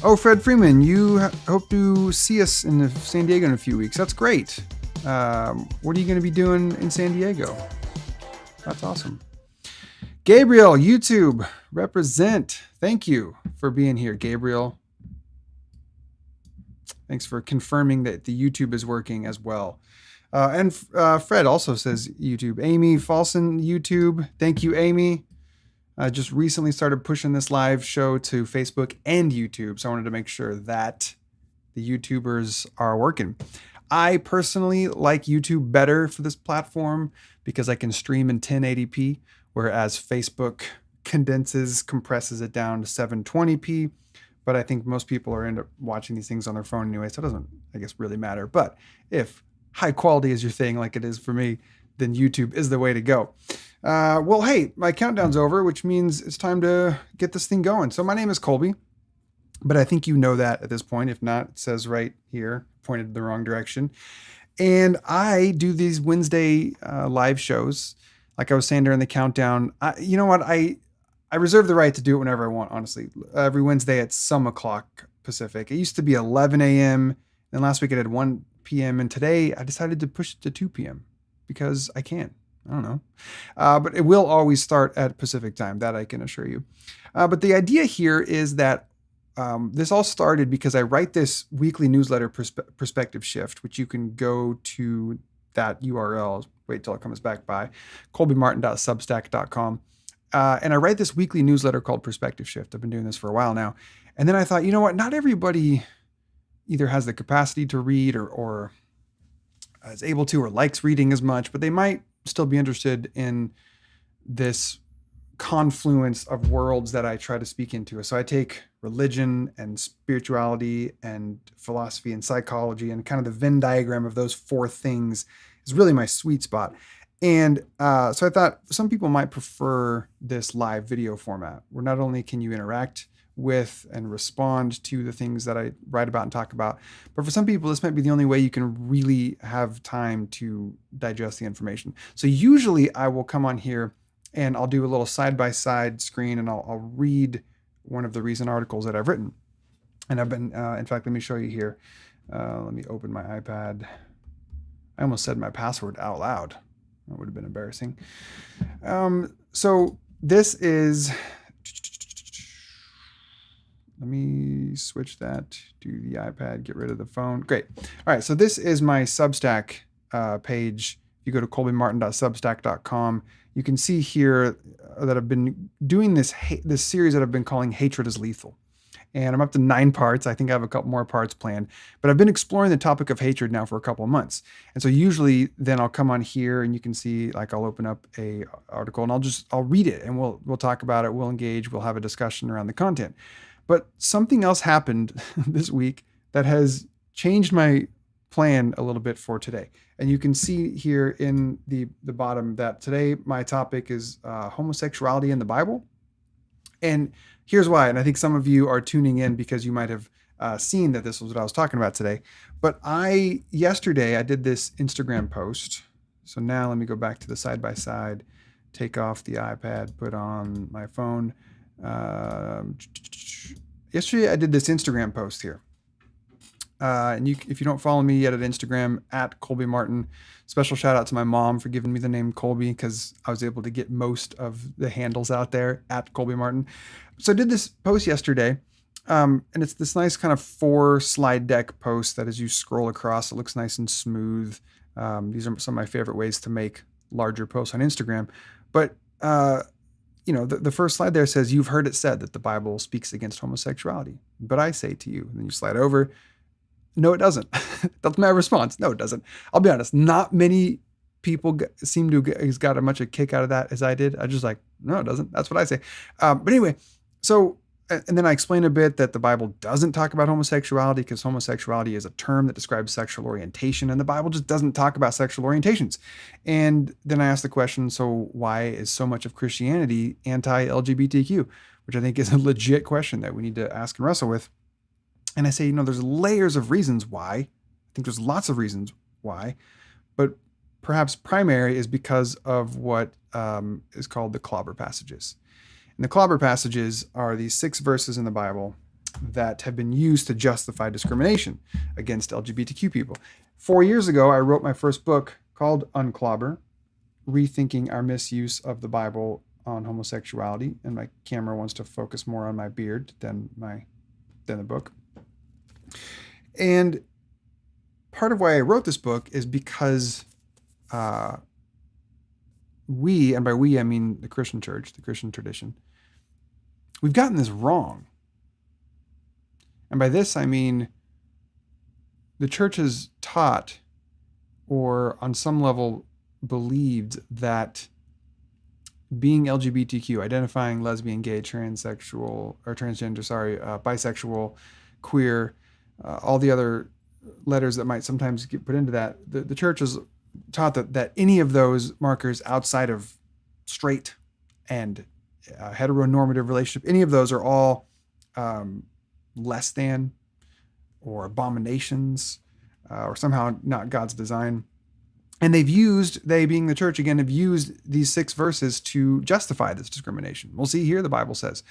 Oh, Fred Freeman, you hope to see us in San Diego in a few weeks. That's great. What are you going to be doing in San Diego? That's awesome. Gabriel, YouTube, represent. Thank you for being here, Gabriel. Thanks for confirming that the YouTube is working as well. And Fred also says YouTube. Amy Falson, YouTube. Thank you, Amy. I just recently started pushing this live show to Facebook and YouTube, so I wanted to make sure that the YouTubers are working. I personally like YouTube better for this platform because I can stream in 1080p, whereas Facebook compresses it down to 720p. But I think most people are end up watching these things on their phone anyway, so it doesn't, I guess, really matter. But if high quality is your thing, like it is for me, then YouTube is the way to go. Well, hey, my countdown's over, which means it's time to get this thing going. So my name is Colby, but I think you know that at this point. If not, it says right here, pointed the wrong direction. And I do these Wednesday live shows. Like I was saying during the countdown, you know what? I reserve the right to do it whenever I want, honestly. Every Wednesday at some o'clock Pacific. It used to be 11 a.m. And last week it had 1 p.m. And today I decided to push it to 2 p.m. because I can. I don't know. But it will always start at Pacific time. That I can assure you. But the idea here is that this all started because I write this weekly newsletter, Perspective Shift, which you can go to that URL. Wait till it comes back by colbymartin.substack.com. And I write this weekly newsletter called Perspective Shift. I've been doing this for a while now. And then I thought, you know what? Not everybody either has the capacity to read or is able to or likes reading as much, but they might still be interested in this confluence of worlds that I try to speak into. So I take religion and spirituality and philosophy and psychology, and kind of the Venn diagram of those four things is really my sweet spot. And so I thought some people might prefer this live video format where not only can you interact with and respond to the things that I write about and talk about, but for some people, this might be the only way you can really have time to digest the information. So usually I will come on here and I'll do a little side-by-side screen and I'll read one of the recent articles that I've written. And I've been, in fact, let me show you here. Let me open my iPad. I almost said my password out loud. That would have been embarrassing. So this is, let me switch that to the iPad, get rid of the phone. Great. All right. So this is my Substack page. If you go to colbymartin.substack.com, you can see here that I've been doing this series that I've been calling Hatred is Lethal. And I'm up to 9 parts. I think I have a couple more parts planned, but I've been exploring the topic of hatred now for a couple of months. And so usually then I'll come on here and you can see, like, I'll open up a article and I'll read it and we'll talk about it. We'll engage, we'll have a discussion around the content. But something else happened this week that has changed my plan a little bit for today. And you can see here in the bottom that today my topic is homosexuality in the Bible. And here's why. And I think some of you are tuning in because you might have seen that this was what I was talking about today. But yesterday I did this Instagram post. So now let me go back to the side-by-side, take off the iPad, put on my phone. Yesterday I did this Instagram post here. And if you don't follow me yet at Instagram, at Colby Martin, special shout out to my mom for giving me the name Colby because I was able to get most of the handles out there at Colby Martin. So I did this post yesterday, and it's this nice kind of 4 slide deck post that as you scroll across, it looks nice and smooth. These are some of my favorite ways to make larger posts on Instagram. But, the first slide there says, "You've heard it said that the Bible speaks against homosexuality. But I say to you," and then you slide over, "No, it doesn't." That's my response. No, it doesn't. I'll be honest. Not many people seem to have got as much a kick out of that as I did. I just like, no, it doesn't. That's what I say. But anyway, so, and then I explain a bit that the Bible doesn't talk about homosexuality because homosexuality is a term that describes sexual orientation, and the Bible just doesn't talk about sexual orientations. And then I ask the question, so why is so much of Christianity anti-LGBTQ? Which I think is a legit question that we need to ask and wrestle with. And I say, there's layers of reasons why. I think there's lots of reasons why, but perhaps primary is because of what is called the clobber passages. And the clobber passages are these 6 verses in the Bible that have been used to justify discrimination against LGBTQ people. 4 years ago, I wrote my first book called Unclobber, Rethinking Our Misuse of the Bible on Homosexuality. And my camera wants to focus more on my beard than the book. And part of why I wrote this book is because we, and by we I mean the Christian church, the Christian tradition, we've gotten this wrong. And by this I mean the church has taught, or on some level believed, that being LGBTQ, identifying lesbian, gay, transsexual, or transgender, bisexual, queer, all the other letters that might sometimes get put into that, the church has taught that any of those markers outside of straight and heteronormative relationship, any of those are all less than, or abominations, or somehow not God's design. And they being the church again, have used these 6 verses to justify this discrimination. We'll see here, the Bible says,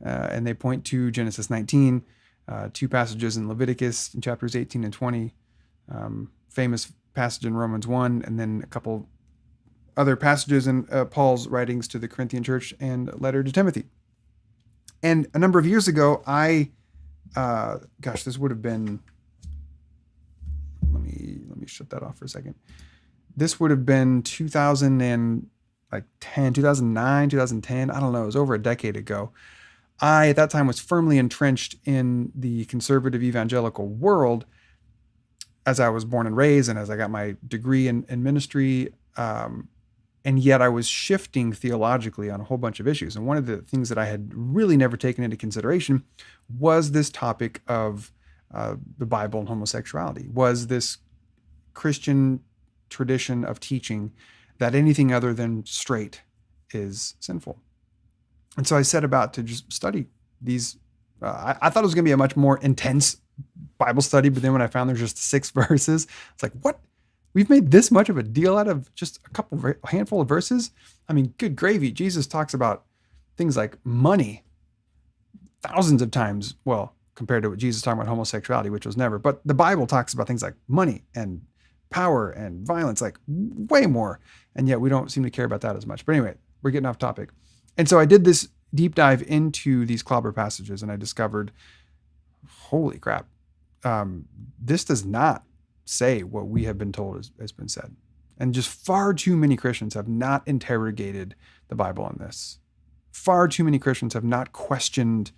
and they point to Genesis 19, 2 passages in Leviticus in chapters 18 and 20, famous passage in Romans 1, and then a couple other passages in Paul's writings to the Corinthian church and letter to Timothy. And a number of years ago, this would have been, let me shut that off for a second. This would have been 2009, 2010. I don't know. It was over a decade ago. I, at that time, was firmly entrenched in the conservative evangelical world as I was born and raised, and as I got my degree in ministry. And yet I was shifting theologically on a whole bunch of issues. And one of the things that I had really never taken into consideration was this topic of the Bible and homosexuality, was this Christian tradition of teaching that anything other than straight is sinful. And so I set about to just study these. I thought it was going to be a much more intense Bible study, but then when I found there's just 6 verses, it's like, what? We've made this much of a deal out of just a handful of verses? I mean, good gravy. Jesus talks about things like money thousands of times. Well, compared to what Jesus talking about homosexuality, which was never. But the Bible talks about things like money and power and violence, like way more. And yet we don't seem to care about that as much. But anyway, we're getting off topic. And so I did this deep dive into these clobber passages, and I discovered, holy crap, this does not say what we have been told has been said. And just far too many Christians have not interrogated the Bible on this. Far too many Christians have not questioned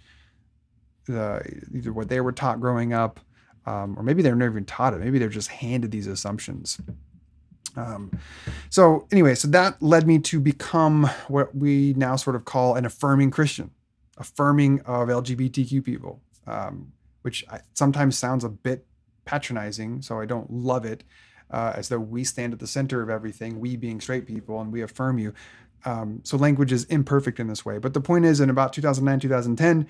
either what they were taught growing up, or maybe they're never even taught it. Maybe they're just handed these assumptions. So that led me to become what we now sort of call an affirming Christian, affirming of LGBTQ people, which sometimes sounds a bit patronizing, so I don't love it, as though we stand at the center of everything, we being straight people, and we affirm you. So language is imperfect in this way. But the point is, in about 2009, 2010,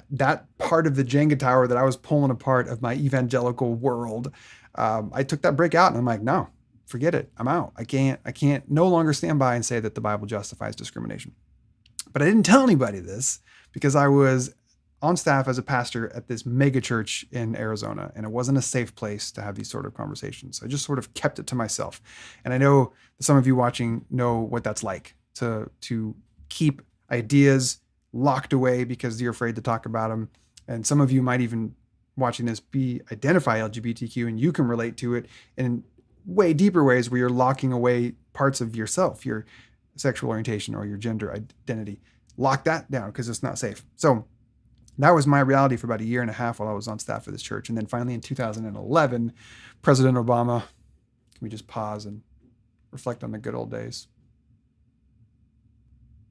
that part of the Jenga tower that I was pulling apart of my evangelical world, I took that brick out, and I'm like, no, forget it. I'm out. I can't no longer stand by and say that the Bible justifies discrimination. But I didn't tell anybody this because I was on staff as a pastor at this mega church in Arizona, and it wasn't a safe place to have these sort of conversations. So I just sort of kept it to myself. And I know some of you watching know what that's like, to keep ideas locked away because you're afraid to talk about them. And some of you might even, watching this, identify LGBTQ, and you can relate to it in way deeper ways where you're locking away parts of yourself, your sexual orientation or your gender identity. Lock that down because it's not safe. So that was my reality for about a year and a half while I was on staff for this church. And then finally in 2011, President Obama, can we just pause and reflect on the good old days?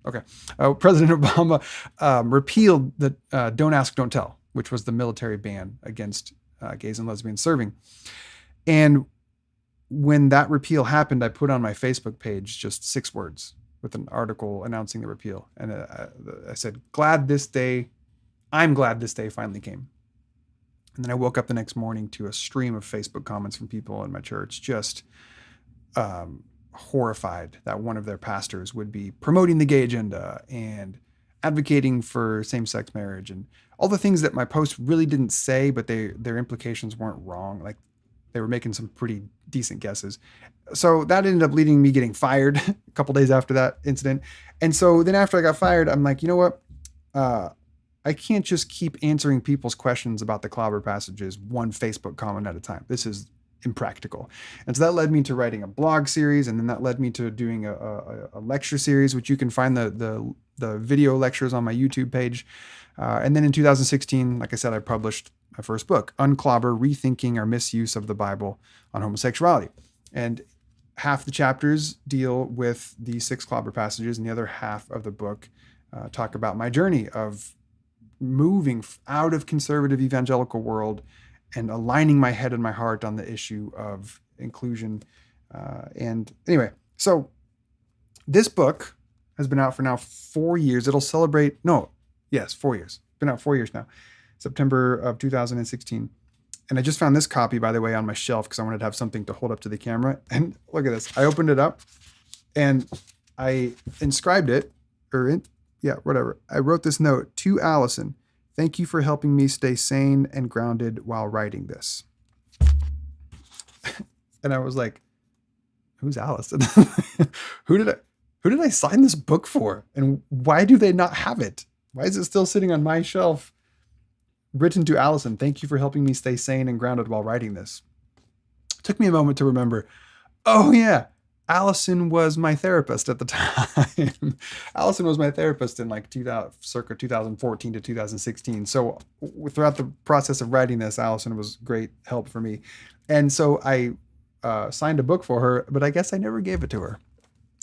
Okay. President Obama repealed the Don't Ask, Don't Tell, which was the military ban against gays and lesbians serving. And when that repeal happened, I put on my Facebook page just 6 words with an article announcing the repeal. And I said, I'm glad this day finally came. And then I woke up the next morning to a stream of Facebook comments from people in my church, just horrified that one of their pastors would be promoting the gay agenda and advocating for same-sex marriage and all the things that my post really didn't say, but their implications weren't wrong. Like they were making some pretty decent guesses. So that ended up leading me getting fired a couple days after that incident. And so then after I got fired, I'm like, you know what? I can't just keep answering people's questions about the clobber passages one Facebook comment at a time. This is impractical. And so that led me to writing a blog series, and then that led me to doing a lecture series, which you can find the video lectures on my YouTube page. And then in 2016, like I said, I published my first book, Unclobber, Rethinking Our Misuse of the Bible on Homosexuality. And half the chapters deal with the 6 clobber passages, and the other half of the book talk about my journey of moving out of conservative evangelical world and aligning my head and my heart on the issue of inclusion. And anyway, so this book has been out for now 4 years. It'll celebrate, 4 years. Been out 4 years now, September of 2016. And I just found this copy, by the way, on my shelf because I wanted to have something to hold up to the camera. And look at this. I opened it up and I inscribed it, whatever. I wrote this note to Allison. Thank you for helping me stay sane and grounded while writing this. And I was like, who's Allison? Who did I sign this book for? And why do they not have it? Why is it still sitting on my shelf? Written to Allison. Thank you for helping me stay sane and grounded while writing this. It took me a moment to remember. Oh yeah. Allison was my therapist at the time. Allison was my therapist in like circa 2014 to 2016. So throughout the process of writing this, Allison was great help for me. And so I signed a book for her, but I guess I never gave it to her.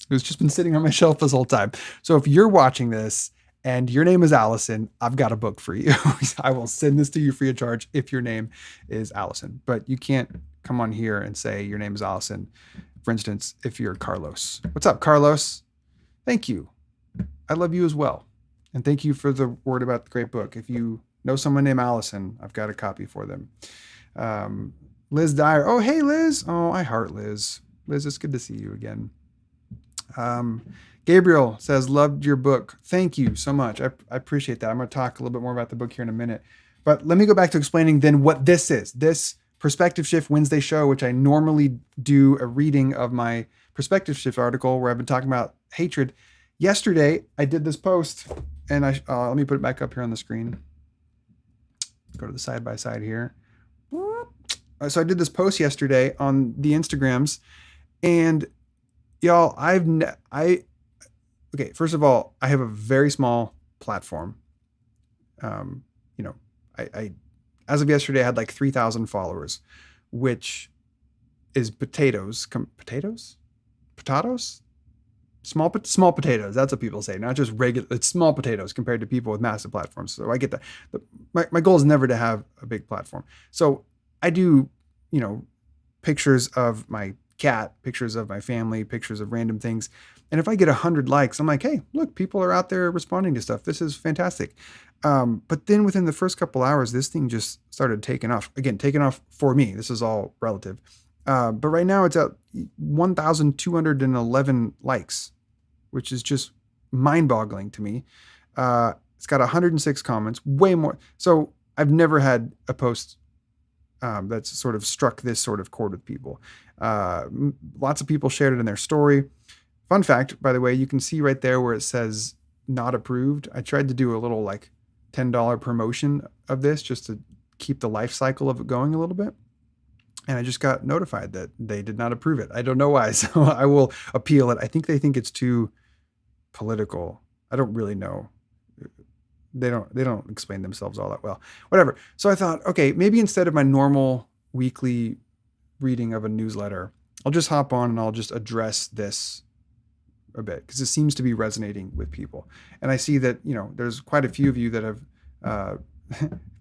It's just been sitting on my shelf this whole time. So if you're watching this and your name is Allison, I've got a book for you. I will send this to you free of charge if your name is Allison. But you can't come on here and say your name is Allison. For instance, if you're Carlos. What's up, Carlos? Thank you. I love you as well. And thank you for the word about the great book. If you know someone named Allison, I've got a copy for them. Liz Dyer. Oh, hey, Liz. Oh, I heart Liz. Liz, it's good to see you again. Gabriel says, loved your book. Thank you so much. I appreciate that. I'm going to talk a little bit more about the book here in a minute. But let me go back to explaining then what this is. This Perspective Shift Wednesday show, which I normally do a reading of my Perspective Shift article where I've been talking about hatred. Yesterday, I did this post, and let me put it back up here on the screen. Go to the side by side here. So I did this post yesterday on the Instagrams, and y'all, okay, first of all, I have a very small platform. I as of yesterday, I had like 3,000 followers, which is potatoes. Small potatoes. That's what people say. Not just regular. It's small potatoes compared to people with massive platforms. So I get that. My goal is never to have a big platform. So I do, pictures of my cat, pictures of my family, pictures of random things. And if I get 100 likes, I'm like, hey, look, people are out there responding to stuff. This is fantastic. But then within the first couple hours, this thing just started taking off. Again, taking off for me. This is all relative. But right now it's at 1,211 likes, which is just mind-boggling to me. It's got 106 comments, way more. So I've never had a post that's sort of struck this sort of chord with people. Lots of people shared it in their story. Fun fact, by the way, you can see right there where it says not approved. I tried to do a little like $10 promotion of this just to keep the life cycle of it going a little bit. And I just got notified that they did not approve it. I don't know why, so I will appeal it. I think they think it's too political. I don't really know. They don't explain themselves all that well. Whatever. So I thought, okay, maybe instead of my normal weekly reading of a newsletter, I'll just hop on and I'll just address this a bit because it seems to be resonating with people. And I see that, there's quite a few of you that have,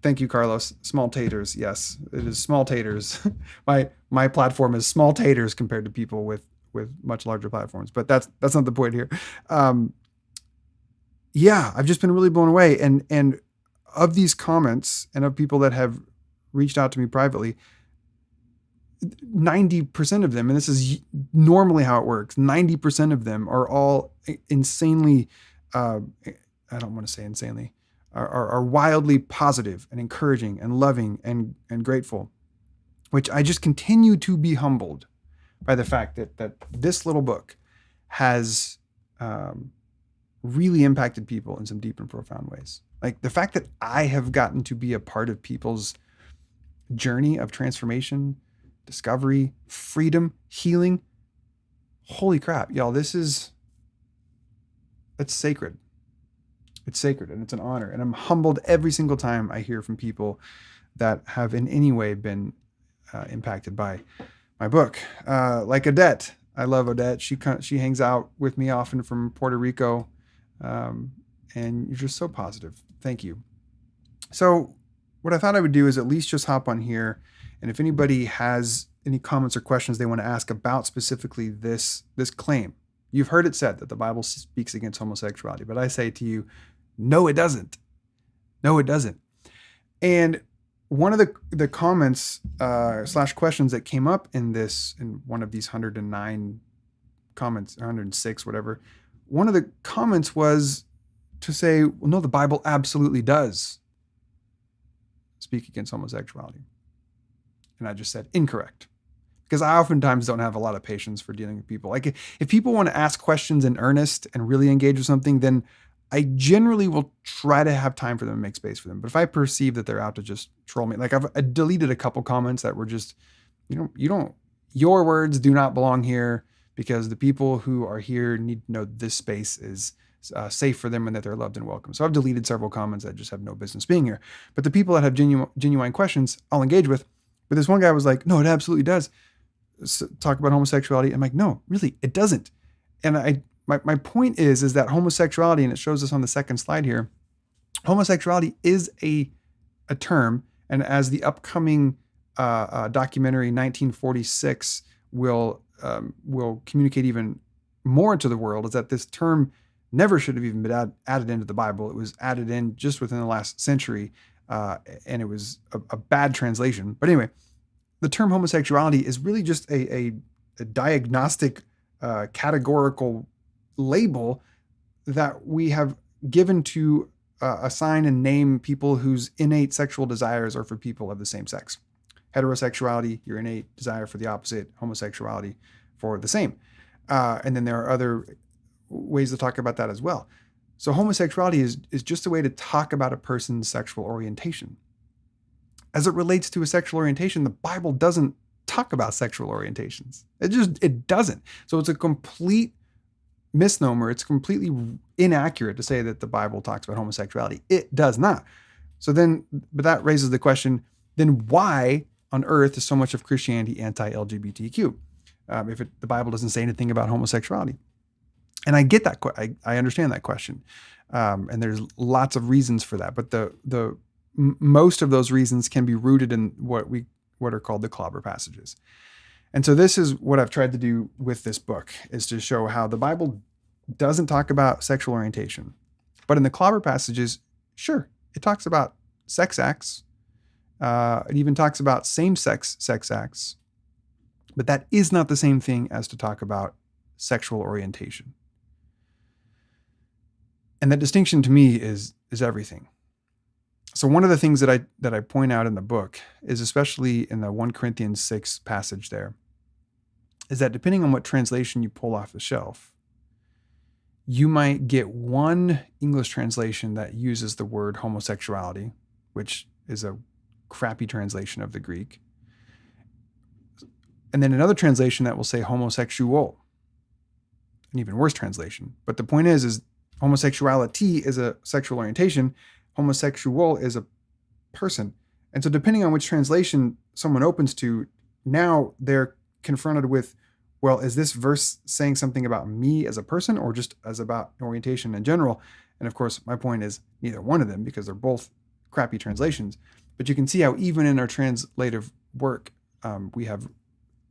thank you, Carlos, small taters. Yes, it is small taters. My platform is small taters compared to people with much larger platforms, but that's not the point here. Yeah, I've just been really blown away. And of these comments and of people that have reached out to me privately, 90% of them, and this is normally how it works, 90% of them are all insanely I don't want to say insanely, are wildly positive and encouraging and loving and grateful, which I just continue to be humbled by the fact that this little book has really impacted people in some deep and profound ways. Like the fact that I have gotten to be a part of people's journey of transformation, discovery, freedom, healing. Holy crap, y'all, it's sacred. It's sacred and it's an honor. And I'm humbled every single time I hear from people that have in any way been impacted by my book. Like Odette. I love Odette. She hangs out with me often from Puerto Rico. And you're just so positive. Thank you. So what I thought I would do is at least just hop on here. And if anybody has any comments or questions they want to ask about specifically this claim, you've heard it said that the Bible speaks against homosexuality, but I say to you, no, it doesn't. No, it doesn't. And one of the comments / questions that came up in one of these 109 comments, 106, whatever, one of the comments was to say, well, no, the Bible absolutely does speak against homosexuality. And I just said incorrect. Because I oftentimes don't have a lot of patience for dealing with people. Like if people want to ask questions in earnest and really engage with something, then I generally will try to have time for them and make space for them. But if I perceive that they're out to just troll me, like I deleted a couple comments that were just, your words do not belong here because the people who are here need to know this space is safe for them and that they're loved and welcome. So I've deleted several comments that just have no business being here. But the people that have genuine questions, I'll engage with. But this one guy was like, no, it absolutely does talk about homosexuality. I'm like, no, really, it doesn't. And my point is that homosexuality, and it shows us on the second slide here, homosexuality is a term. And as the upcoming documentary 1946 will communicate even more to the world, is that this term never should have even been added into the Bible. It was added in just within the last century, and it was a bad translation. But anyway, the term homosexuality is really just a diagnostic, categorical label that we have given to assign and name people whose innate sexual desires are for people of the same sex. Heterosexuality, your innate desire for the opposite; homosexuality for the same. And then there are other ways to talk about that as well. So homosexuality is just a way to talk about a person's sexual orientation. As it relates to a sexual orientation, the Bible doesn't talk about sexual orientations. It doesn't. So it's a complete misnomer. It's completely inaccurate to say that the Bible talks about homosexuality. It does not. So then, but that raises the question, then why on earth is so much of Christianity anti-LGBTQ? If the Bible doesn't say anything about homosexuality? And I get that. I understand that question. And there's lots of reasons for that. But the most of those reasons can be rooted in what are called the clobber passages. And so this is what I've tried to do with this book, is to show how the Bible doesn't talk about sexual orientation. But in the clobber passages, sure, it talks about sex acts. It even talks about same-sex sex acts. But that is not the same thing as to talk about sexual orientation. And that distinction to me is everything. So one of the things that I point out in the book is, especially in the 1 Corinthians 6 passage there, is that depending on what translation you pull off the shelf, you might get one English translation that uses the word homosexuality, which is a crappy translation of the Greek. And then another translation that will say homosexual, an even worse translation. But the point is homosexuality is a sexual orientation. Homosexual is a person. And so depending on which translation someone opens to, now they're confronted with, well, is this verse saying something about me as a person or just as about orientation in general? And of course, my point is neither one of them, because they're both crappy translations. But you can see how even in our translative work, we have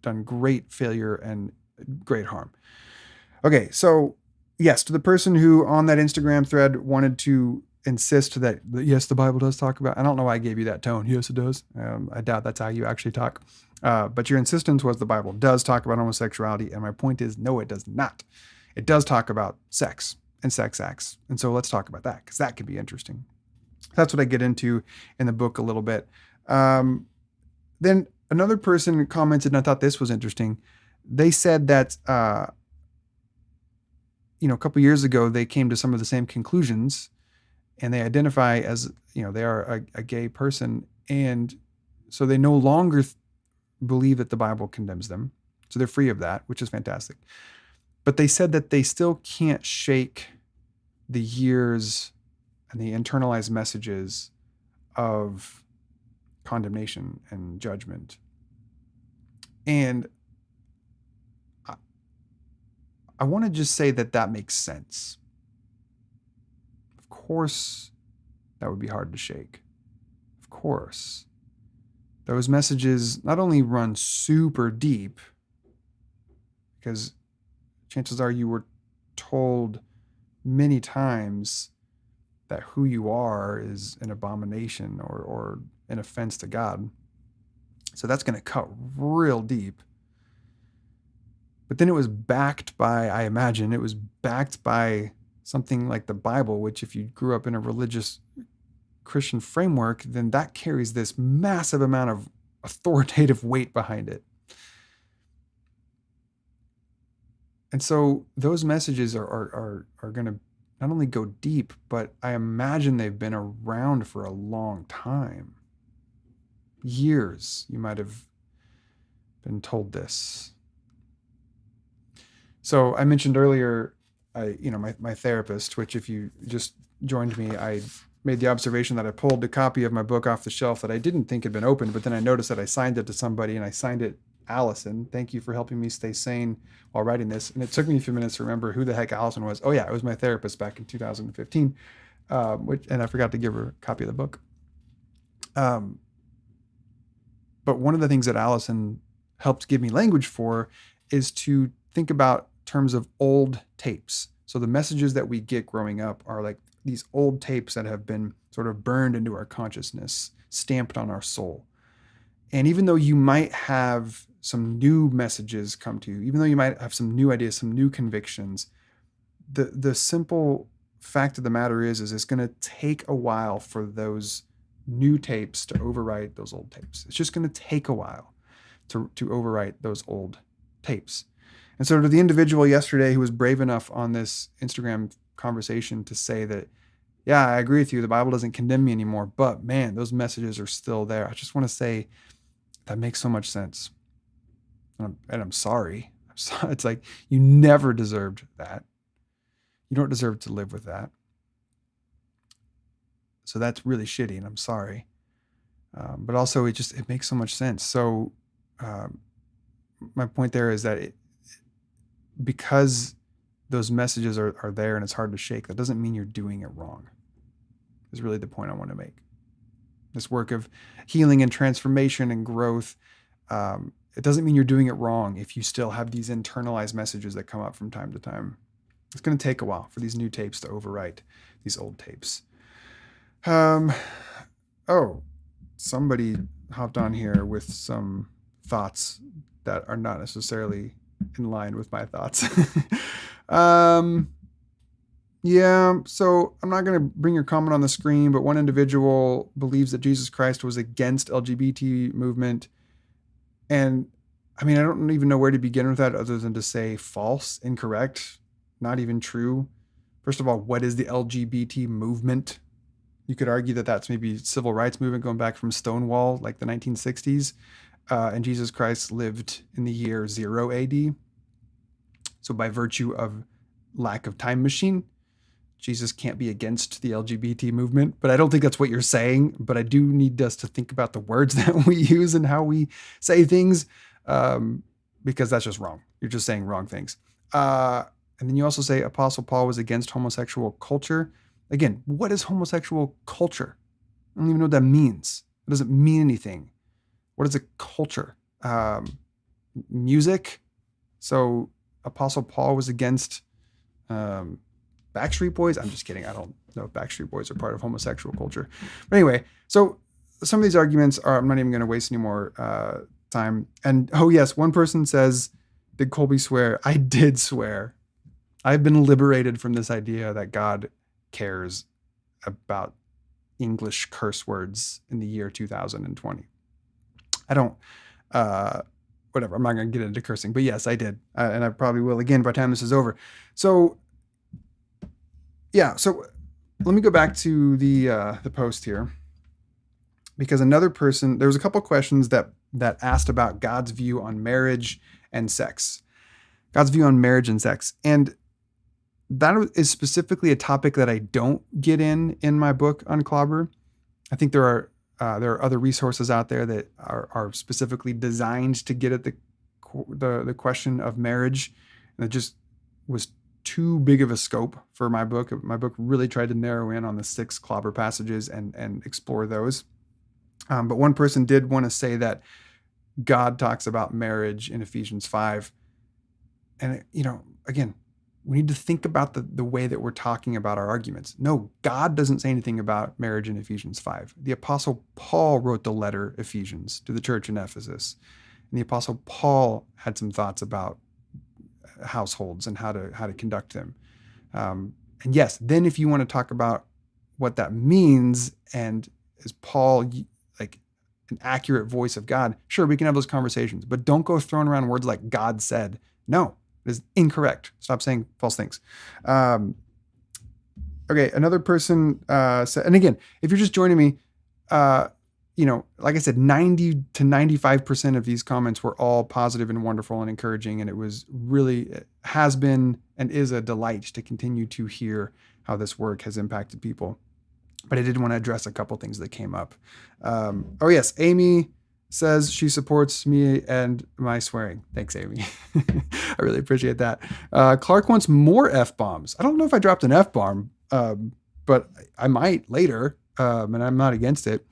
done great failure and great harm. Okay, so yes, to the person who on that Instagram thread wanted to insist that, yes, the Bible does talk about, I don't know why I gave you that tone. Yes, it does. I doubt that's how you actually talk. But your insistence was the Bible does talk about homosexuality. And my point is, no, it does not. It does talk about sex. and sex acts. And so let's talk about that, because that could be interesting. That's what I get into in the book a little bit. Then another person commented, and I thought this was interesting. They said that, a couple years ago, they came to some of the same conclusions, and they identify as, they are a gay person. And so they no longer believe that the Bible condemns them. So they're free of that, which is fantastic. But they said that they still can't shake the years and the internalized messages of condemnation and judgment. And I want to just say that makes sense. Of course, that would be hard to shake. Of course. Those messages not only run super deep, because chances are you were told many times that who you are is an abomination or an offense to God. So that's going to cut real deep. But then it was backed by, I imagine, it was backed by something like the Bible, which if you grew up in a religious Christian framework, then that carries this massive amount of authoritative weight behind it. And so those messages are going to not only go deep, but I imagine they've been around for a long time. Years, you might have been told this. So I mentioned earlier, my therapist, which if you just joined me, I made the observation that I pulled a copy of my book off the shelf that I didn't think had been opened, but then I noticed that I signed it to somebody, and I signed it Allison. Thank you for helping me stay sane while writing this. And it took me a few minutes to remember who the heck Allison was. Oh yeah, it was my therapist back in 2015, and I forgot to give her a copy of the book. But one of the things that Allison helped give me language for is to think about terms of old tapes. So the messages that we get growing up are like these old tapes that have been sort of burned into our consciousness, stamped on our soul. And even though you might have some new messages come to you, even though you might have some new ideas, some new convictions, the simple fact of the matter is it's going to take a while for those new tapes to overwrite those old tapes. It's just going to take a while to overwrite those old tapes. And so to the individual yesterday who was brave enough on this Instagram conversation to say that, yeah, I agree with you, the Bible doesn't condemn me anymore, but man, those messages are still there. I just want to say that makes so much sense. And I'm sorry. It's like, you never deserved that. You don't deserve to live with that. So that's really shitty, and I'm sorry. But also it makes so much sense. So my point there is that because those messages are there and it's hard to shake, that doesn't mean you're doing it wrong, is really the point I want to make. This work of healing and transformation and growth, it doesn't mean you're doing it wrong if you still have these internalized messages that come up from time to time. It's going to take a while for these new tapes to overwrite these old tapes. Somebody hopped on here with some thoughts that are not necessarily in line with my thoughts. Yeah, so I'm not going to bring your comment on the screen, but one individual believes that Jesus Christ was against LGBT movement. And I mean, I don't even know where to begin with that other than to say false, incorrect, not even true. First of all, what is the LGBT movement? You could argue that that's maybe civil rights movement going back from Stonewall, like the 1960s. And Jesus Christ lived in the year 0 AD. So by virtue of lack of time machine, Jesus can't be against the LGBT movement. But I don't think that's what you're saying. But I do need us to think about the words that we use and how we say things, because that's just wrong. You're just saying wrong things. And then you also say Apostle Paul was against homosexual culture. Again, what is homosexual culture? I don't even know what that means. It doesn't mean anything. What is a culture? Music. So Apostle Paul was against Backstreet Boys. I'm just kidding. I don't know if Backstreet Boys are part of homosexual culture. But anyway, so some of these arguments are, I'm not even going to waste any more time. And oh yes, one person says, did Colby swear? I did swear. I've been liberated from this idea that God cares about English curse words in the year 2020. I don't, whatever. I'm not going to get into cursing, but yes, I did. And I probably will again by the time this is over. So yeah. So let me go back to the post here, because another person, there was a couple questions that asked about God's view on marriage and sex. God's view on marriage and sex. And that is specifically a topic that I don't get in my book, Unclobber. I think there are other resources out there that are specifically designed to get at the question of marriage, and it just was too big of a scope for my book. My book really tried to narrow in on the 6 clobber passages and explore those. But one person did want to say that God talks about marriage in Ephesians 5. And, again, we need to think about the way that we're talking about our arguments. No, God doesn't say anything about marriage in Ephesians 5. The Apostle Paul wrote the letter Ephesians to the church in Ephesus. And the Apostle Paul had some thoughts about households and how to conduct them. And yes, then if you want to talk about what that means, and is Paul like an accurate voice of God, sure, we can have those conversations, but don't go throwing around words like God said. No, it is incorrect. Stop saying false things. Okay, another person said, and again, if you're just joining me, like I said, 90 to 95% of these comments were all positive and wonderful and encouraging. And it has been and is a delight to continue to hear how this work has impacted people. But I did want to address a couple things that came up. Oh yes, Amy says she supports me and my swearing. Thanks, Amy. I really appreciate that. Clark wants more F-bombs. I don't know if I dropped an F-bomb, but I might later, and I'm not against it.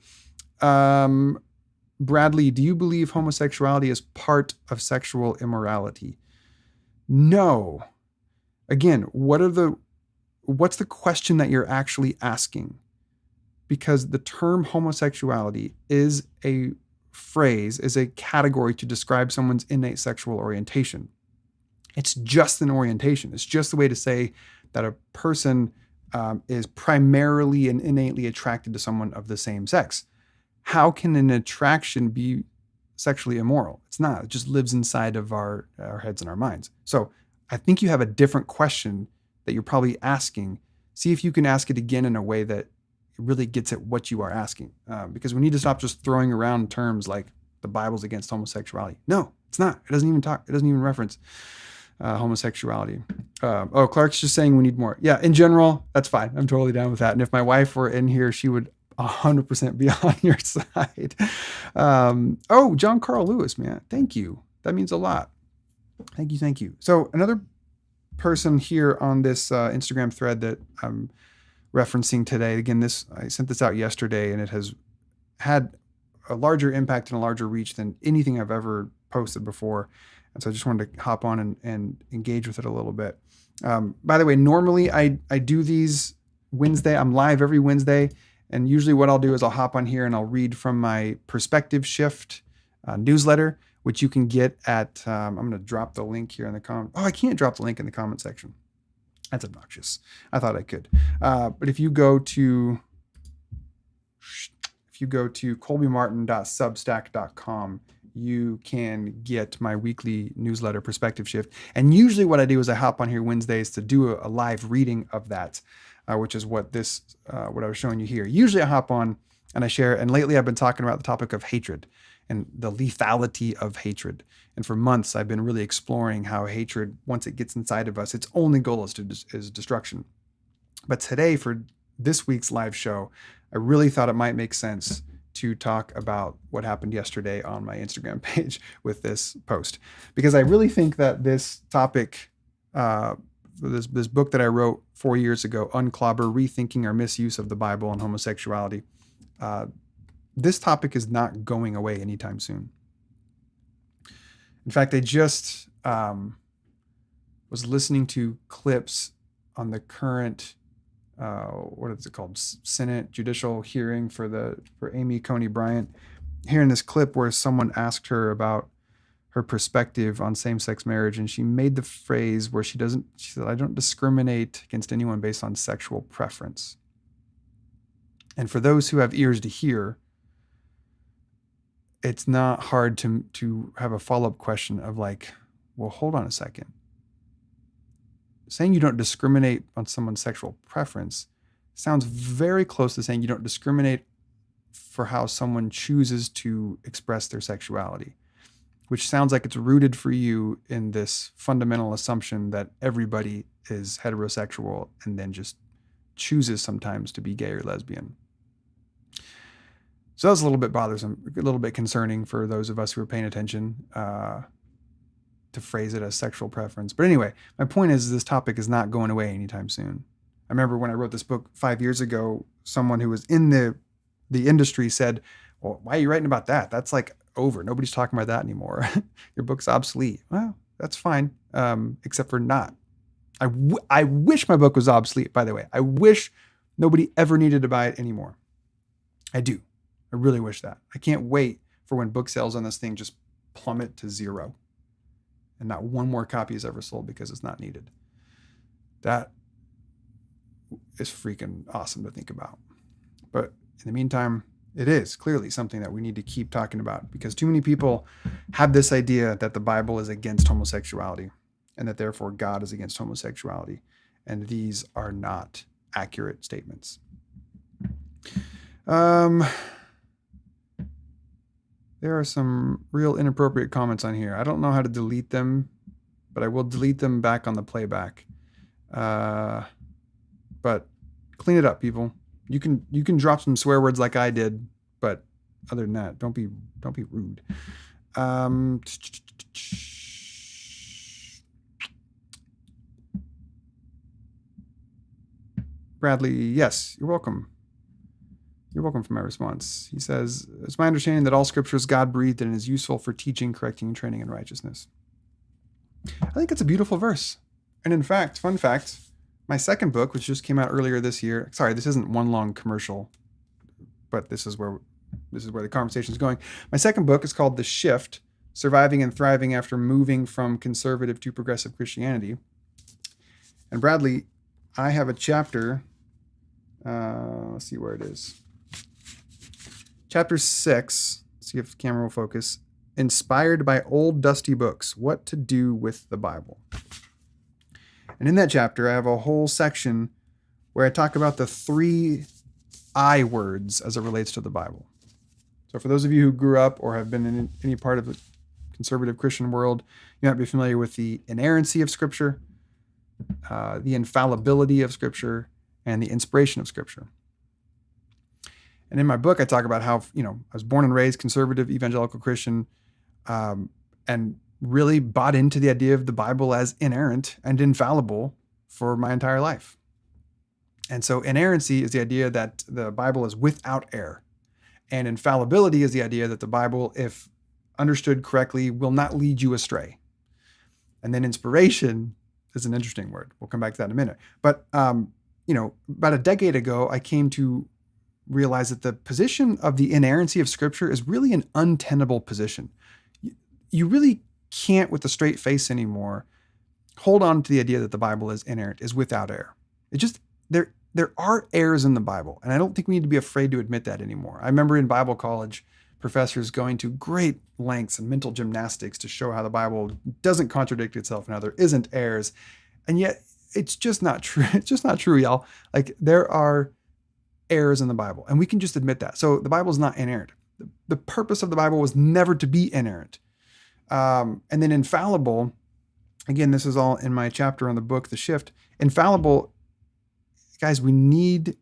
Bradley, do you believe homosexuality is part of sexual immorality? No. Again, what's the question that you're actually asking? Because the term homosexuality is a phrase, is a category to describe someone's innate sexual orientation. It's just an orientation. It's just a way to say that a person is primarily and innately attracted to someone of the same sex. How can an attraction be sexually immoral? It's not. It just lives inside of our heads and our minds. So I think you have a different question that you're probably asking. See if you can ask it again in a way that really gets at what you are asking. Because we need to stop just throwing around terms like the Bible's against homosexuality. No, it's not. It doesn't even reference homosexuality. Clark's just saying we need more. Yeah, in general, that's fine. I'm totally down with that. And if my wife were in here, she would 100% be on your side. John Carl Lewis, man. Thank you. That means a lot. Thank you. So another person here on this Instagram thread that I'm referencing today, again, I sent this out yesterday, and it has had a larger impact and a larger reach than anything I've ever posted before. And so I just wanted to hop on and engage with it a little bit. By the way, normally I do these Wednesday. I'm live every Wednesday. And usually what I'll do is I'll hop on here and I'll read from my Perspective Shift newsletter, which you can get at, I'm going to drop the link here in the comment. Oh, I can't drop the link in the comment section. That's obnoxious. I thought I could. But if you go to colbymartin.substack.com, you can get my weekly newsletter, Perspective Shift. And usually what I do is I hop on here Wednesdays to do a live reading of that, which is what I was showing you here. Usually I hop on and I share. And lately I've been talking about the topic of hatred and the lethality of hatred. And for months, I've been really exploring how hatred, once it gets inside of us, its only goal is destruction. But today, for this week's live show, I really thought it might make sense to talk about what happened yesterday on my Instagram page with this post, because I really think that this topic, this book that I wrote 4 years ago, Unclobber, Rethinking Our Misuse of the Bible and Homosexuality, this topic is not going away anytime soon. In fact, I just was listening to clips on the current, what is it called, Senate judicial hearing for Amy Coney Bryant. Hearing this clip where someone asked her about her perspective on same-sex marriage, and she made the phrase where she said, "I don't discriminate against anyone based on sexual preference." And for those who have ears to hear, it's not hard to have a follow-up question of like, well, hold on a second. Saying you don't discriminate on someone's sexual preference sounds very close to saying you don't discriminate for how someone chooses to express their sexuality, which sounds like it's rooted for you in this fundamental assumption that everybody is heterosexual and then just chooses sometimes to be gay or lesbian. So that's a little bit bothersome, a little bit concerning for those of us who are paying attention to phrase it as sexual preference. But anyway, my point is this topic is not going away anytime soon. I remember when I wrote this book 5 years ago, someone who was in the industry said, "Well, why are you writing about that? That's like over. Nobody's talking about that anymore. Your book's obsolete." Well, that's fine, except for not. I wish my book was obsolete, by the way. I wish nobody ever needed to buy it anymore. I do. I really wish that. I can't wait for when book sales on this thing just plummet to zero and not one more copy is ever sold because it's not needed. That is freaking awesome to think about. But in the meantime, it is clearly something that we need to keep talking about because too many people have this idea that the Bible is against homosexuality and that therefore God is against homosexuality. And these are not accurate statements. There are some real inappropriate comments on here. I don't know how to delete them, but I will delete them back on the playback. But clean it up, people. You can drop some swear words like I did, but other than that, don't be rude. Bradley, yes, you're welcome. You're welcome for my response. He says, "It's my understanding that all scripture is God-breathed and is useful for teaching, correcting, and training in righteousness." I think it's a beautiful verse. And in fact, fun fact, my second book, which just came out earlier this year, sorry, this isn't one long commercial, but this is where the conversation is going. My second book is called The Shift, Surviving and Thriving After Moving from Conservative to Progressive Christianity. And Bradley, I have a chapter, let's see where it is. Chapter 6, see if the camera will focus, Inspired by Old Dusty Books, What to Do with the Bible. And in that chapter, I have a whole section where I talk about the 3 I words as it relates to the Bible. So for those of you who grew up or have been in any part of the conservative Christian world, you might be familiar with the inerrancy of Scripture, the infallibility of Scripture, and the inspiration of Scripture. And in my book, I talk about how, I was born and raised conservative evangelical Christian, and really bought into the idea of the Bible as inerrant and infallible for my entire life. And so inerrancy is the idea that the Bible is without error. And infallibility is the idea that the Bible, if understood correctly, will not lead you astray. And then inspiration is an interesting word. We'll come back to that in a minute. But, about a decade ago, I came to realize that the position of the inerrancy of Scripture is really an untenable position. You really can't, with a straight face anymore, hold on to the idea that the Bible is inerrant, is without error. It just, there are errors in the Bible, and I don't think we need to be afraid to admit that anymore. I remember in Bible college, professors going to great lengths and mental gymnastics to show how the Bible doesn't contradict itself and how there isn't errors, and yet it's just not true. It's just not true, y'all. Like, there are errors in the Bible, and we can just admit that. So the Bible is not inerrant. The purpose of the Bible was never to be inerrant. And then infallible, again, this is all in my chapter on the book, The Shift. Infallible, guys, we need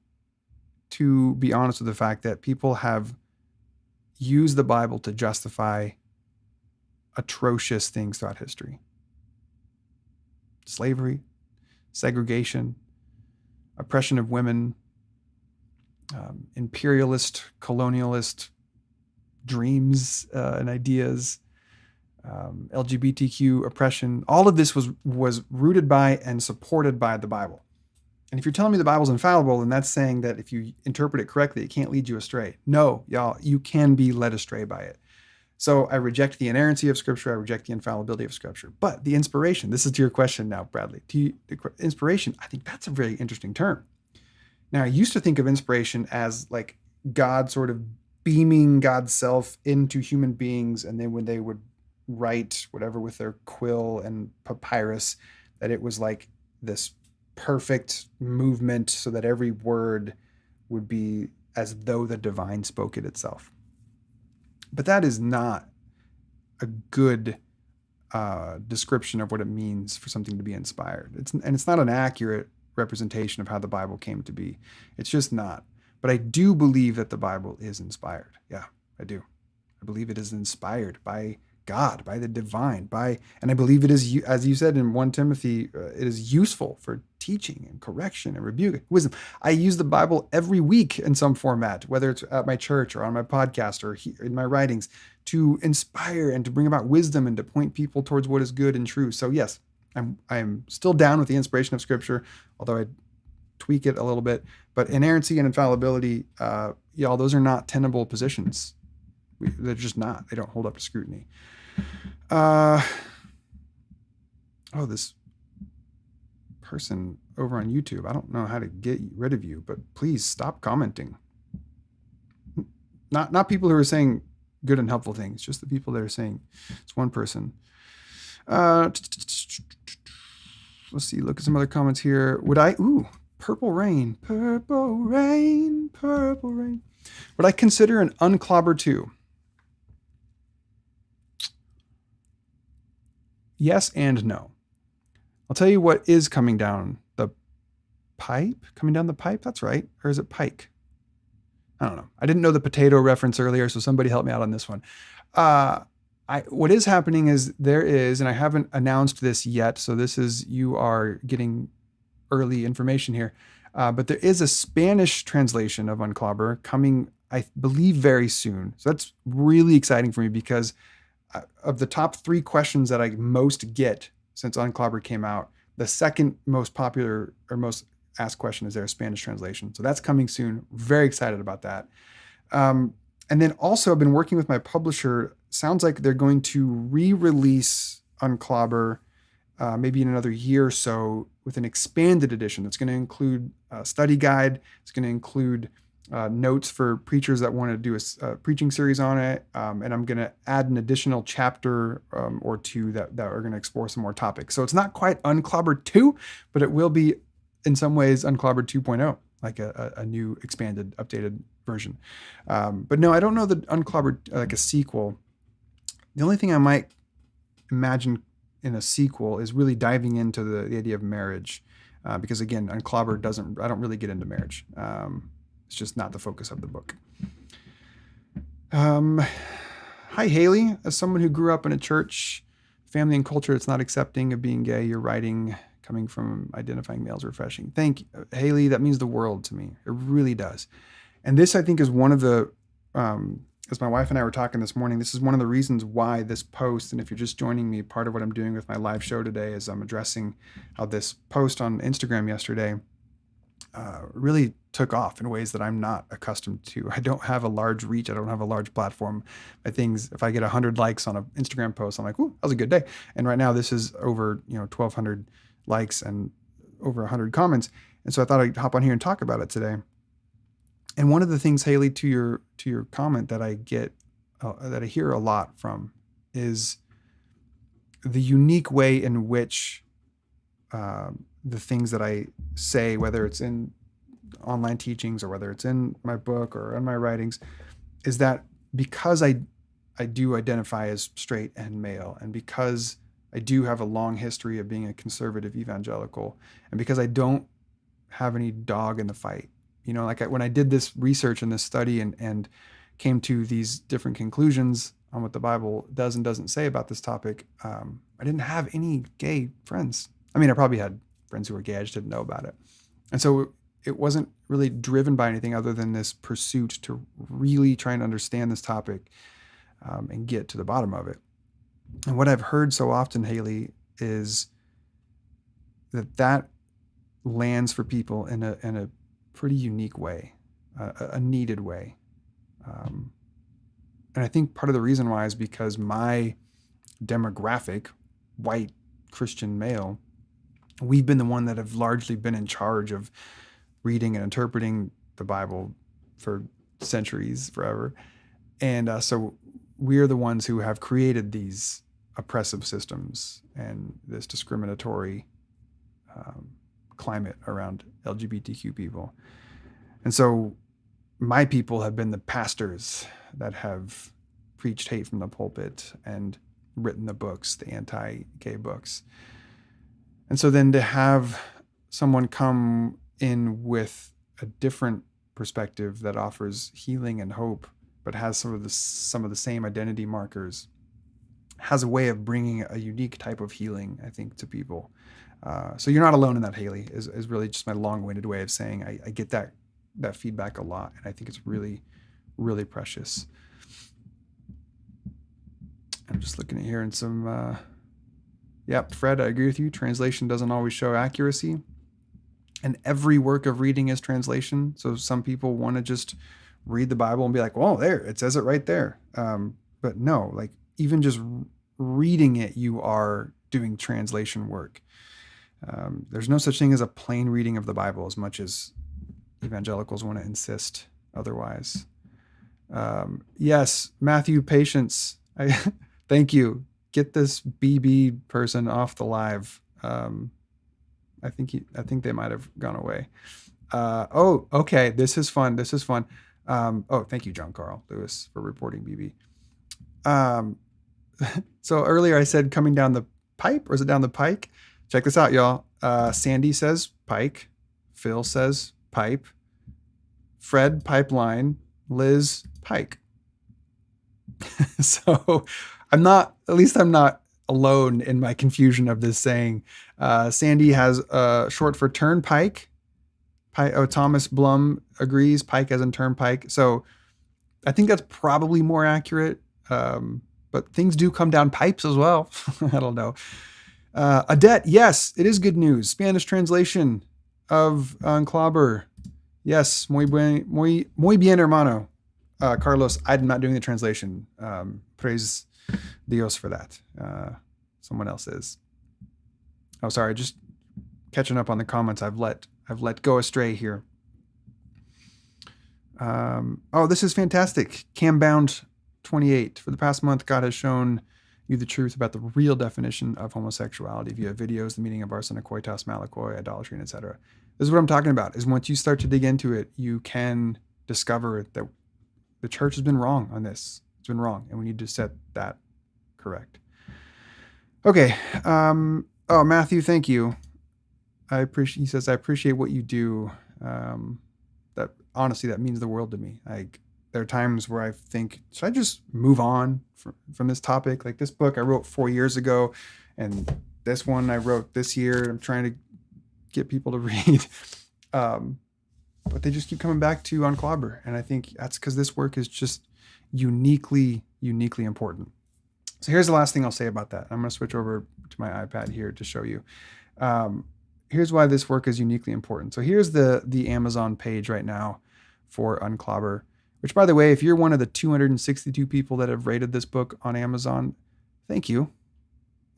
to be honest with the fact that people have used the Bible to justify atrocious things throughout history. Slavery, segregation, oppression of women, imperialist, colonialist dreams and ideas, LGBTQ oppression. All of this was rooted by and supported by the Bible. And if you're telling me the Bible's infallible, then that's saying that if you interpret it correctly, it can't lead you astray. No, y'all, you can be led astray by it. So I reject the inerrancy of Scripture. I reject the infallibility of Scripture. But the inspiration, this is to your question now, Bradley. Inspiration, I think that's a very interesting term. Now, I used to think of inspiration as like God sort of beaming God's self into human beings. And then when they would write whatever with their quill and papyrus, that it was like this perfect movement so that every word would be as though the divine spoke it itself. But that is not a good description of what it means for something to be inspired. It's not an accurate representation of how the Bible came to be. It's just not. But I do believe that the Bible is inspired. Yeah, I do. I believe it is inspired by God, by the divine, and I believe it is, as you said in 1 Timothy, it is useful for teaching and correction and rebuke, wisdom. I use the Bible every week in some format, whether it's at my church or on my podcast or in my writings, to inspire and to bring about wisdom and to point people towards what is good and true. So yes, I'm still down with the inspiration of Scripture, although I tweak it a little bit. But inerrancy and infallibility, y'all, those are not tenable positions. They're just not. They don't hold up to scrutiny. This person over on YouTube, I don't know how to get rid of you, but please stop commenting. Not people who are saying good and helpful things, just the people that are saying, it's one person. Let's see, look at some other comments here. Purple rain. Would I consider an Unclobber too? Yes and no. I'll tell you what is coming down the pipe. Coming down the pipe? That's right. Or is it pike? I don't know. I didn't know the potato reference earlier, so somebody help me out on this one. What is happening is and I haven't announced this yet, so you are getting early information here, but there is a Spanish translation of Unclobber coming, I believe, very soon. So that's really exciting for me because of the top 3 questions that I most get since Unclobber came out, the second most popular or most asked question is their Spanish translation. So that's coming soon. Very excited about that. And then also I've been working with my publisher. Sounds like they're going to re-release Unclobber maybe in another year or so with an expanded edition. It's going to include a study guide. It's going to include notes for preachers that want to do a preaching series on it. And I'm going to add an additional chapter or 2 that are going to explore some more topics. So it's not quite Unclobber 2, but it will be in some ways Unclobber 2.0, like a new expanded, updated version. But no, I don't know that Unclobber like a sequel. The only thing I might imagine in a sequel is really diving into the idea of marriage. Because again, Unclobber I don't really get into marriage. It's just not the focus of the book. Hi, Haley. As someone who grew up in a church, family, and culture that's not accepting of being gay, your writing coming from identifying males refreshing. Thank you, Haley. That means the world to me. It really does. And this, I think, is one of the, as my wife and I were talking this morning, this is one of the reasons why this post, and if you're just joining me, part of what I'm doing with my live show today is I'm addressing how this post on Instagram yesterday really took off in ways that I'm not accustomed to. I don't have a large reach. I don't have a large platform. My things, if I get 100 likes on an Instagram post, I'm like, ooh, that was a good day. And right now this is over, 1,200 likes and over 100 comments. And so I thought I'd hop on here and talk about it today. And one of the things, Haley, to your comment that I get, that I hear a lot from is the unique way in which the things that I say, whether it's in online teachings or whether it's in my book or in my writings, is that because I do identify as straight and male, and because I do have a long history of being a conservative evangelical, and because I don't have any dog in the fight, when I did this research and this study and came to these different conclusions on what the Bible does and doesn't say about this topic, I didn't have any gay friends. I mean, I probably had friends who were gay, I just didn't know about it. And so it wasn't really driven by anything other than this pursuit to really try and understand this topic and get to the bottom of it. And what I've heard so often, Haley, is that lands for people in a pretty unique way, a needed way. And I think part of the reason why is because my demographic, white Christian male, we've been the one that have largely been in charge of reading and interpreting the Bible for centuries, forever. And so we're the ones who have created these oppressive systems and this discriminatory climate around LGBTQ people. And so my people have been the pastors that have preached hate from the pulpit and written the books, the anti-gay books. And so then to have someone come in with a different perspective that offers healing and hope, but has some of the same identity markers, has a way of bringing a unique type of healing, I think, to people. So you're not alone in that, Haley, is really just my long-winded way of saying I get that feedback a lot, and I think it's really, really precious. I'm just looking at here and some, yep, Fred, I agree with you. Translation doesn't always show accuracy. And every work of reading is translation. So some people want to just read the Bible and be like, well, there, it says it right there. But no, like even just reading it, you are doing translation work. There's no such thing as a plain reading of the Bible, as much as evangelicals want to insist otherwise. Yes, Matthew, patience. Thank you. Get this BB person off the live. I think they might have gone away. Oh, okay. This is fun. Oh, thank you, John Carl Lewis, for reporting BB. So earlier I said coming down the pipe, or is it down the pike? Check this out, y'all. Sandy says pike. Phil says pipe. Fred, pipeline. Liz, pike. So I'm not alone in my confusion of this saying. Sandy has short for turnpike. Thomas Blum agrees, pike as in turnpike. So I think that's probably more accurate. But things do come down pipes as well. I don't know. Adet, yes, it is good news. Spanish translation of Unclobber. Yes, muy bien, hermano. Carlos, I'm not doing the translation. Praise Dios for that. Someone else is. Oh, sorry, just catching up on the comments. I've let go astray here. Oh, this is fantastic. Cambound 28. For the past month, God has shown you the truth about the real definition of homosexuality via videos, the meaning of arsena, coitus, malakoi, idolatry, and etc. This is what I'm talking about, is once you start to dig into it, you can discover that the church has been wrong on this. It's been wrong, and we need to set that correct. Okay. Oh, Matthew, thank you. He says, I appreciate what you do. That honestly, that means the world to me. Like, there are times where I think, should I just move on from this topic? Like, this book I wrote 4 years ago, and this one I wrote this year. I'm trying to get people to read. But they just keep coming back to Unclobber. And I think that's because this work is just uniquely important. So here's the last thing I'll say about that. I'm going to switch over to my iPad here to show you. Here's why this work is uniquely important. So here's the Amazon page right now for Unclobber, which, by the way, if you're one of the 262 people that have rated this book on Amazon, thank you.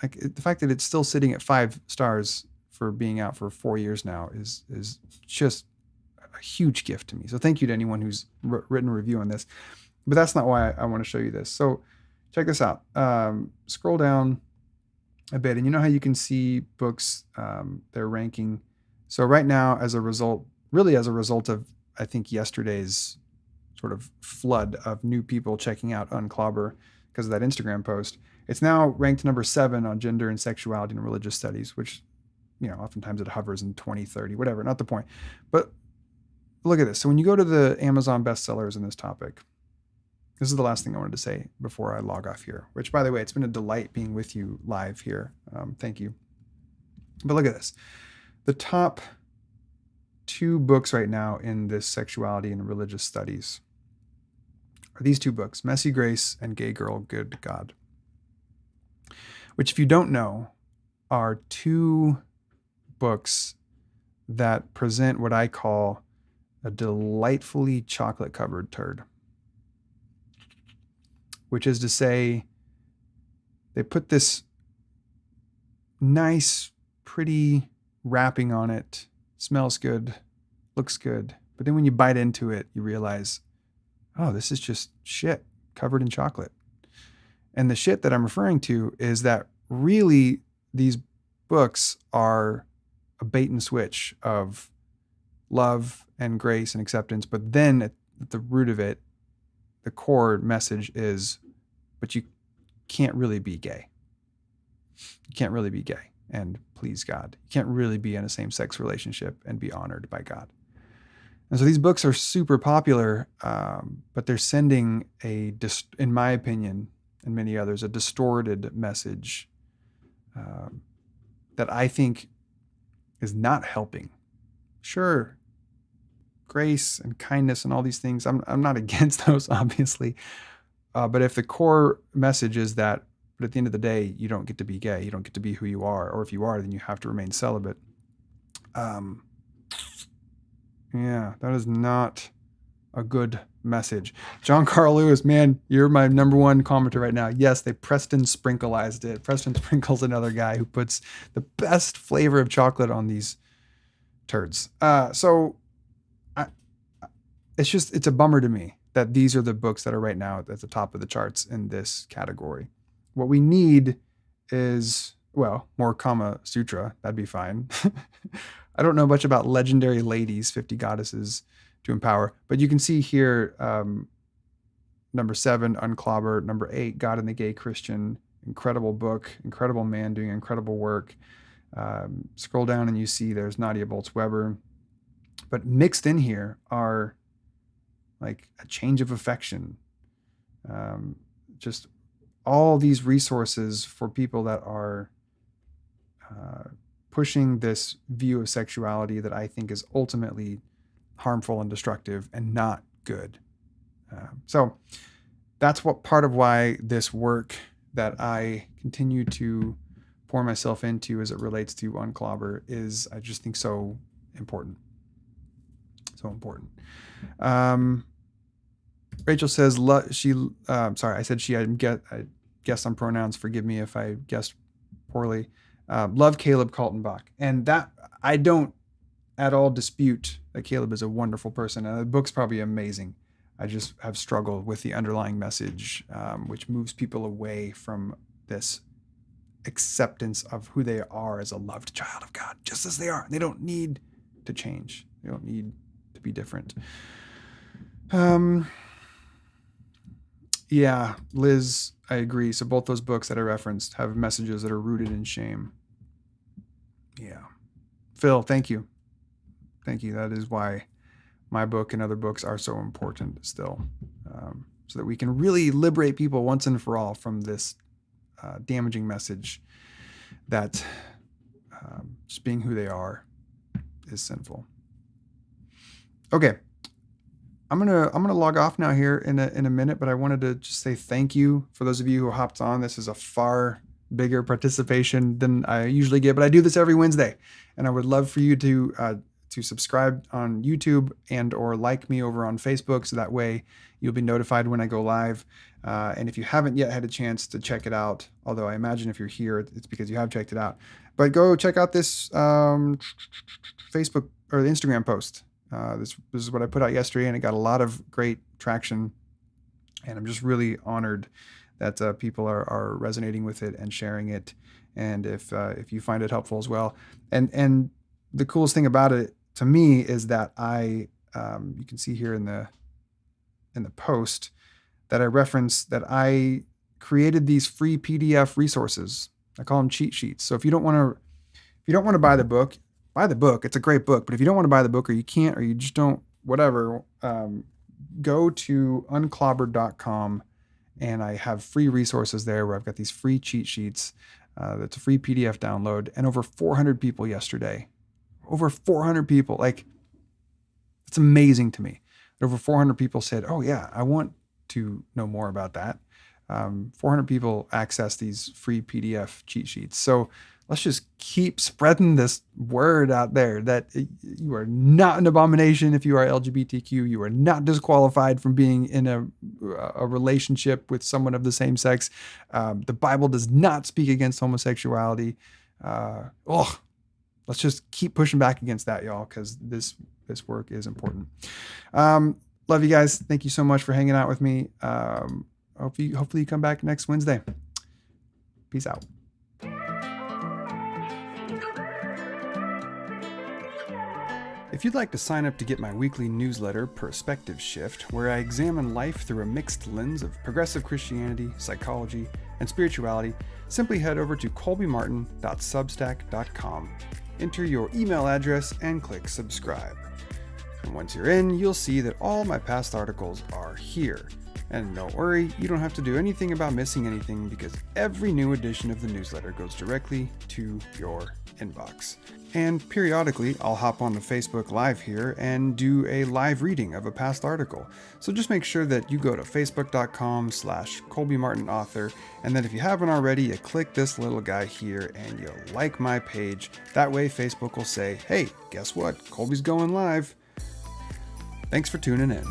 Like, the fact that it's still sitting at 5 stars for being out for 4 years now is just a huge gift to me. So thank you to anyone who's written a review on this. But that's not why I want to show you this. So check this out. Scroll down a bit, and you know how you can see books, their ranking. So right now, as a result of, I think, yesterday's sort of flood of new people checking out Unclobber because of that Instagram post, it's now ranked number 7 on gender and sexuality and religious studies, which, you know, oftentimes it hovers in 20, 30, whatever, not the point. But look at this. So when you go to the Amazon bestsellers in this topic, this is the last thing I wanted to say before I log off here, which, by the way, it's been a delight being with you live here. Thank you. But look at this. The top 2 books right now in this sexuality and religious studies are these 2 books, Messy Grace and Gay Girl, Good God, which, if you don't know, are 2 books that present what I call a delightfully chocolate-covered turd. which is to say they put this nice, pretty wrapping on it, smells good, looks good. But then when you bite into it, you realize, oh, this is just shit covered in chocolate. And the shit that I'm referring to is that really these books are a bait and switch of love and grace and acceptance. But then at the root of it, the core message is, but you can't really be gay. You can't really be gay and please God. You can't really be in a same-sex relationship and be honored by God. And so these books are super popular, but they're sending in my opinion, and many others, a distorted message that I think is not helping. Sure, grace and kindness and all these things, I'm not against those, obviously. But if the core message is that, but at the end of the day, you don't get to be gay, you don't get to be who you are, or if you are, then you have to remain celibate. Yeah, that is not a good message. John Carl Lewis, man, you're my number one commenter right now. Yes, they Preston Sprinkleized it. Preston Sprinkle's another guy who puts the best flavor of chocolate on these turds. It's a bummer to me that these are the books that are right now at the top of the charts in this category. What we need is, well, more Kama Sutra. That'd be fine. I don't know much about Legendary Ladies, 50 Goddesses to Empower, but you can see here, number 7, Unclobber, number 8, God and the Gay Christian, incredible book, incredible man doing incredible work. Scroll down and you see there's Nadia Bolz-Weber, but mixed in here are like A Change of Affection, just all these resources for people that are pushing this view of sexuality that I think is ultimately harmful and destructive and not good. So that's what part of why this work that I continue to pour myself into as it relates to Unclobber is, I just think, so important. So important. Rachel says sorry, I said she. I guessed on pronouns. Forgive me if I guessed poorly. Love Caleb Kaltenbach, and that I don't at all dispute that Caleb is a wonderful person. And the book's probably amazing. I just have struggled with the underlying message, which moves people away from this acceptance of who they are as a loved child of God, just as they are. They don't need to change. They don't need to be different. Yeah, Liz, I agree. So both those books that I referenced have messages that are rooted in shame. Yeah. Phil, thank you. Thank you. That is why my book and other books are so important still, so that we can really liberate people once and for all from this damaging message that just being who they are is sinful. Okay. I'm gonna log off now here in a minute, but I wanted to just say thank you for those of you who hopped on. This is a far bigger participation than I usually get, but I do this every Wednesday, and I would love for you to subscribe on YouTube and or like me over on Facebook, so that way you'll be notified when I go live. And if you haven't yet had a chance to check it out, although I imagine if you're here, it's because you have checked it out. But go check out this Facebook or the Instagram post. This is what I put out yesterday, and it got a lot of great traction. And I'm just really honored that people are resonating with it and sharing it. And if you find it helpful as well, and the coolest thing about it to me is that you can see here in the post that I referenced that I created these free PDF resources. I call them cheat sheets. So if you don't want to buy the book. Buy the book. It's a great book. But if you don't want to buy the book, or you can't, or you just don't, whatever, go to unclobber.com, and I have free resources there where I've got these free cheat sheets. That's a free PDF download, and over 400 people yesterday. Over 400 people. Like, it's amazing to me. Over 400 people said, oh yeah, I want to know more about that. 400 people access these free PDF cheat sheets. So let's just keep spreading this word out there that you are not an abomination if you are LGBTQ. You are not disqualified from being in a relationship with someone of the same sex. The Bible does not speak against homosexuality. Let's just keep pushing back against that, y'all, because this work is important. Love you guys. Thank you so much for hanging out with me. Hopefully you come back next Wednesday. Peace out. If you'd like to sign up to get my weekly newsletter, Perspective Shift, where I examine life through a mixed lens of progressive Christianity, psychology, and spirituality, simply head over to colbymartin.substack.com, enter your email address, and click subscribe. And once you're in, you'll see that all my past articles are here. And don't worry, you don't have to do anything about missing anything because every new edition of the newsletter goes directly to your inbox. And periodically, I'll hop on the Facebook Live here and do a live reading of a past article. So just make sure that you go to facebook.com/ColbyMartinAuthor, and then if you haven't already, you click this little guy here and you like my page. That way Facebook will say, hey, guess what? Colby's going live. Thanks for tuning in.